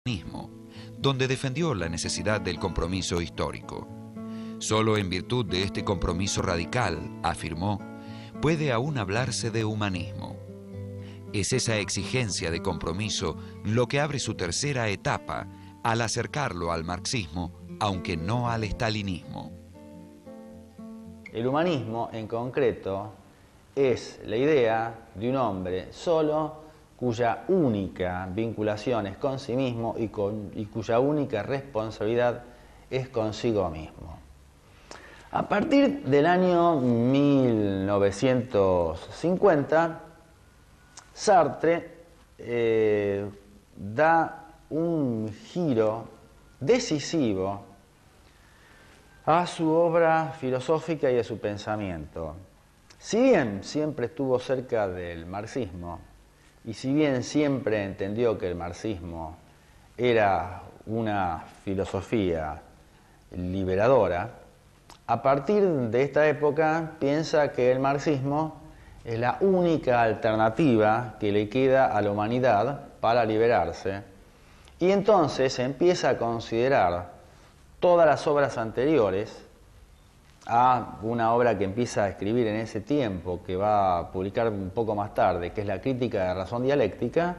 humanismo, donde defendió la necesidad del compromiso histórico. Solo en virtud de este compromiso radical, afirmó, puede aún hablarse de humanismo. Es esa exigencia de compromiso lo que abre su tercera etapa al acercarlo al marxismo, aunque no al estalinismo. El humanismo, en concreto, es la idea de un hombre solo cuya única vinculación es con sí mismo y cuya única responsabilidad es consigo mismo. A partir del año 1950, Sartre da un giro decisivo a su obra filosófica y a su pensamiento. Si bien siempre estuvo cerca del marxismo, y si bien siempre entendió que el marxismo era una filosofía liberadora, a partir de esta época piensa que el marxismo es la única alternativa que le queda a la humanidad para liberarse, y entonces empieza a considerar todas las obras anteriores a una obra que empieza a escribir en ese tiempo, que va a publicar un poco más tarde, que es la Crítica de la razón dialéctica.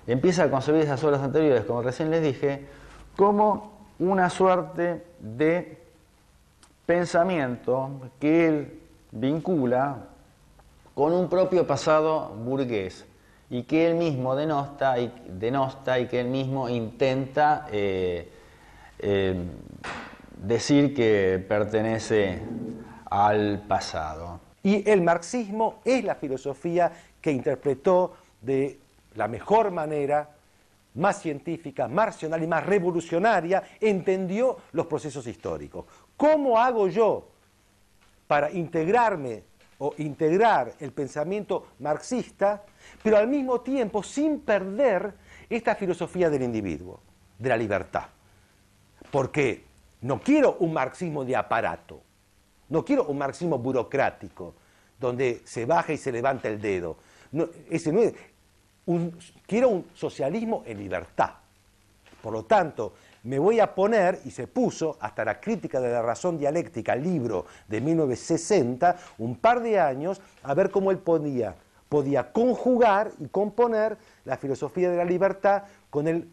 Empieza a concebir esas obras anteriores, como recién les dije, como una suerte de pensamiento que él vincula con un propio pasado burgués y que él mismo denosta y que él mismo intenta decir que pertenece al pasado. Y el marxismo es la filosofía que interpretó de la mejor manera, más científica, más racional y más revolucionaria, entendió los procesos históricos. ¿Cómo hago yo para integrarme o integrar el pensamiento marxista, pero al mismo tiempo sin perder esta filosofía del individuo, de la libertad? Porque no quiero un marxismo de aparato, no quiero un marxismo burocrático, donde se baja y se levanta el dedo. No, ese no es quiero un socialismo en libertad. Por lo tanto, me voy a poner, y se puso hasta la Crítica de la razón dialéctica, libro de 1960, un par de años, a ver cómo él podía conjugar y componer la filosofía de la libertad con el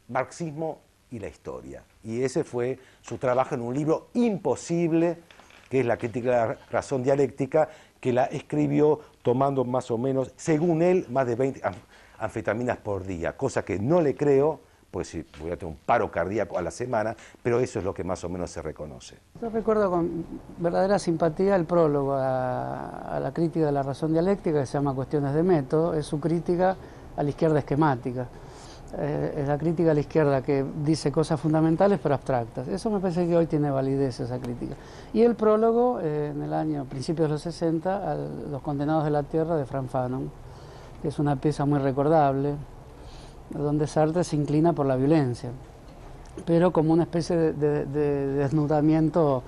marxismo y la historia. Y ese fue su trabajo en un libro imposible, que es la Crítica de la razón dialéctica, que la escribió tomando más o menos, según él, más de 20 anfetaminas por día, cosa que no le creo, pues si voy a tener un paro cardíaco a la semana, pero eso es lo que más o menos se reconoce. Yo recuerdo con verdadera simpatía el prólogo a la Crítica de la razón dialéctica, que se llama Cuestiones de método. Es su crítica a la izquierda esquemática. Es la crítica a la izquierda que dice cosas fundamentales pero abstractas. Eso me parece que hoy tiene validez, esa crítica. Y el prólogo, en el año, principios de los 60, a Los condenados de la tierra, de Frank Fanon, que es una pieza muy recordable, donde Sartre se inclina por la violencia, pero como una especie de desnudamiento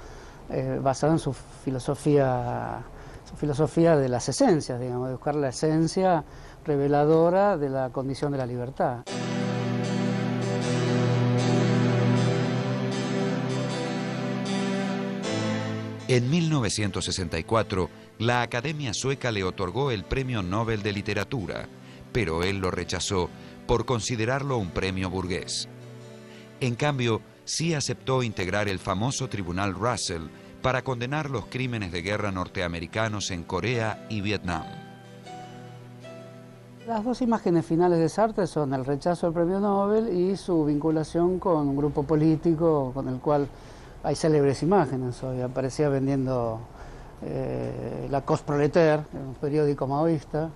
basado en su filosofía de las esencias, digamos, de buscar la esencia reveladora de la condición de la libertad. En 1964, la Academia Sueca le otorgó el Premio Nobel de Literatura, pero él lo rechazó por considerarlo un premio burgués. En cambio, sí aceptó integrar el famoso Tribunal Russell para condenar los crímenes de guerra norteamericanos en Corea y Vietnam. Las dos imágenes finales de Sartre son el rechazo al premio Nobel y su vinculación con un grupo político con el cual hay célebres imágenes. Hoy aparecía vendiendo la Cause Proletaire, un periódico maoísta,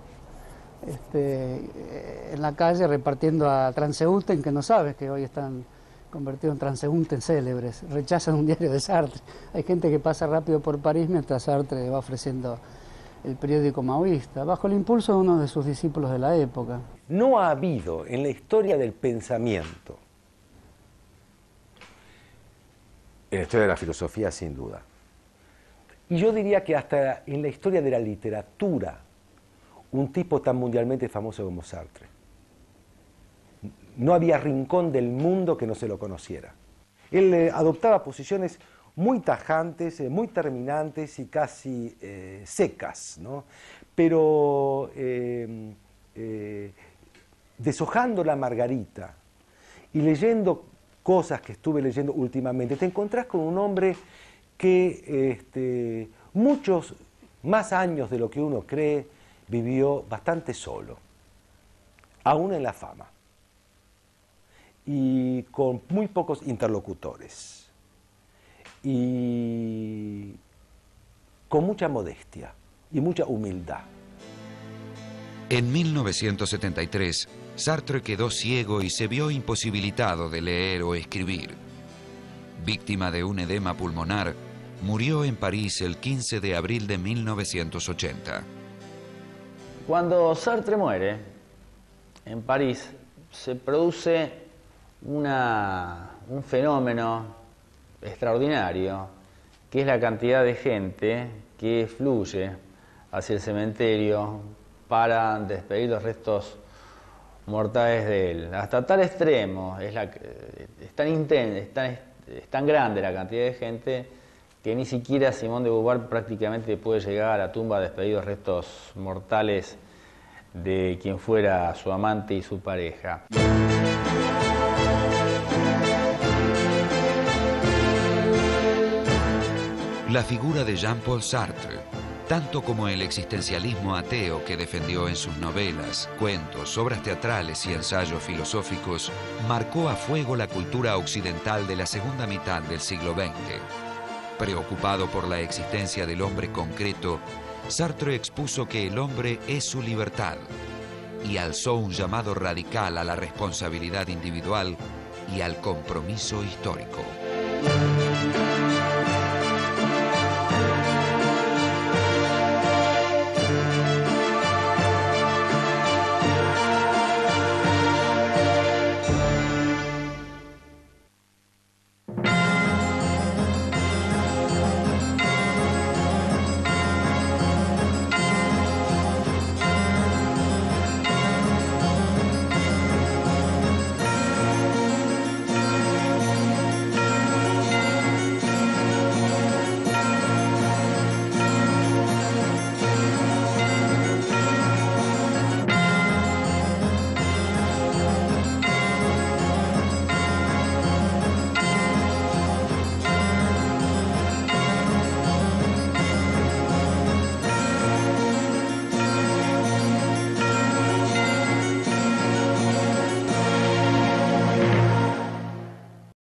en la calle repartiendo a transeúntes que no sabes que hoy están convertidos en transeúntes célebres. Rechazan un diario de Sartre. Hay gente que pasa rápido por París mientras Sartre va ofreciendo el periódico maoísta, bajo el impulso de uno de sus discípulos de la época. No ha habido en la historia del pensamiento, en la historia de la filosofía sin duda, y yo diría que hasta en la historia de la literatura, un tipo tan mundialmente famoso como Sartre. no había rincón del mundo que no se lo conociera. Él adoptaba posiciones muy tajantes, muy terminantes y casi secas, ¿no? Pero deshojando la Margarita y leyendo cosas que estuve leyendo últimamente, te encontrás con un hombre que muchos más años de lo que uno cree vivió bastante solo, aún en la fama, y con muy pocos interlocutores, y con mucha modestia y mucha humildad. En 1973, Sartre quedó ciego y se vio imposibilitado de leer o escribir. Víctima de un edema pulmonar, murió en París el 15 de abril de 1980. Cuando Sartre muere en París, se produce un fenómeno extraordinario, que es la cantidad de gente que fluye hacia el cementerio para despedir los restos mortales de él. Hasta tal extremo, es tan grande la cantidad de gente que ni siquiera Simone de Beauvoir prácticamente puede llegar a la tumba a despedir los restos mortales de quien fuera su amante y su pareja. La figura de Jean-Paul Sartre, tanto como el existencialismo ateo que defendió en sus novelas, cuentos, obras teatrales y ensayos filosóficos, marcó a fuego la cultura occidental de la segunda mitad del siglo XX. Preocupado por la existencia del hombre concreto, Sartre expuso que el hombre es su libertad y alzó un llamado radical a la responsabilidad individual y al compromiso histórico.